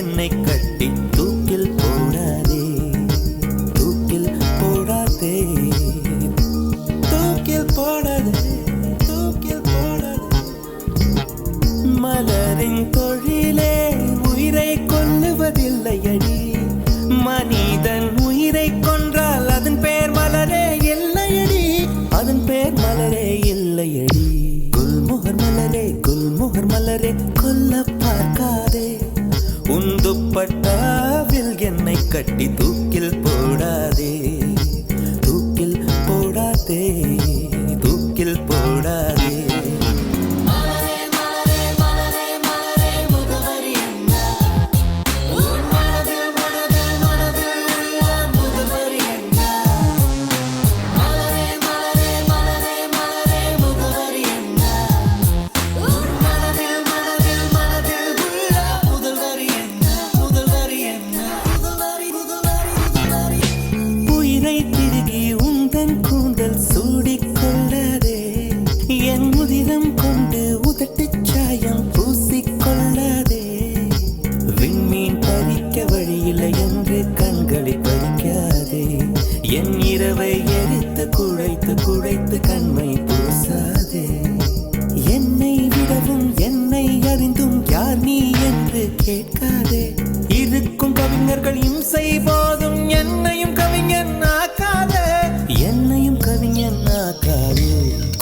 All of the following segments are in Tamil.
என்னை கட்டி தூக்கில் போடாதே, தூக்கில் போடாதே, தூக்கில் போடாதே, தூக்கில் போடாதே. மலரின் தொழிலே உயிரை கொல்லுவதில்லையடி, மனிதன் உயிரை கொன்றால் அதன் பெயர் மலரே இல்லையடி, அதன் பெயர் மலரே இல்லையடி. குல்முகர் மலரே, குல்முகர் மலரே, கொல்ல பார்க்காதே. உன் துப்பட்டாவில் என்னை கட்டி தூக்கில் போடாதே, தூக்கில் போடாதே, தூக்கில் போடாதே. கூந்தல் சூடிக்கொள்ளாதே, என் முதிரம் கொண்டு உதட்டு சாயம் பூசிக்கொள்ளாதே. விண்மீன் பறிக்க வழியில்லை என்று கண்களை பறிக்காதே, என் இரவை எரித்து குழைத்து குழைத்து கண்மை பூசாதே. என்னை விடவும் என்னை அறிந்தும் யார் நீ என்று கேட்காதே. இருக்கும் கவிஞர்கள் இம்சை போதும் என்னையும் கவிஞன் ஆக்காதே, என்னையும் கவிஞன் ஆக்காதே.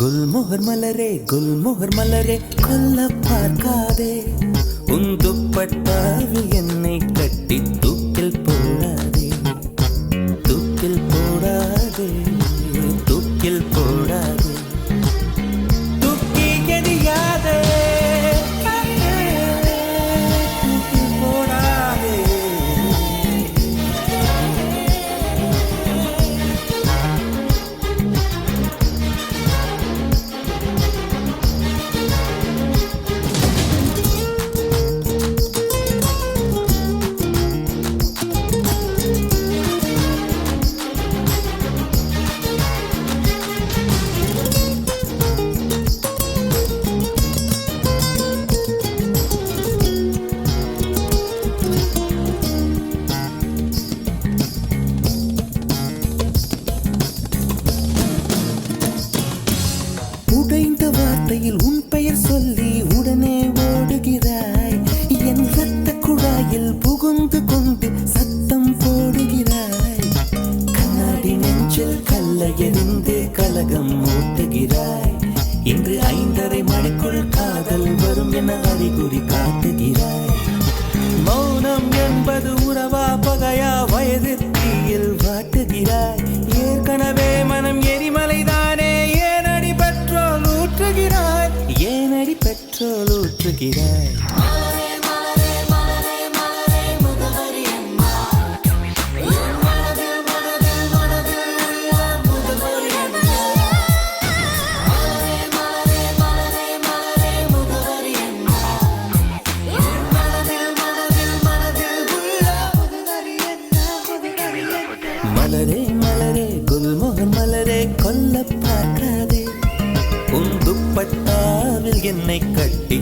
குல்முகர் மலரே, குல்முகர் மலரே, கொல்ல பார்க்காதே. உன் துப்பட்டாவில் என்னை கட்டி தூக்கில் போடாதே, தூக்கில் போடாதே, தூக்கில் போடாதே, தூக்கி எறியாதே, தூக்கில் போடாதே. உடைந்த வார்த்தையில் உன் பெயர் சொல்லி உடனே ஓடுகிறாய், என் ரத்த குழாயில் புகுந்து கொண்டு சத்தம் போடுகிறாய். கண்ணாடி நெஞ்சில் கல்லை எறிந்து கலகம் ஊட்டுகிறாய். இன்று 5:30 மணிக்குள் காதல் வரும் என அறிகுறி காட்டுகிறாய். மௌனம் என்பது உறவா பகையா வயது தீயில் வாட்டுகிறாய். ஏற்கனவே மனம் எரிமலைதானே, ஏனடி பெட்ரோல் ஊற்றுகிறாய், ஏனடி பெட்ரோல் ஊற்றுகிறாய். மலரே மலரே, குல்முகர் மலரே, கொல்ல பார்க்காதே. உன் துப்பட்டாவில் என்னை கட்டி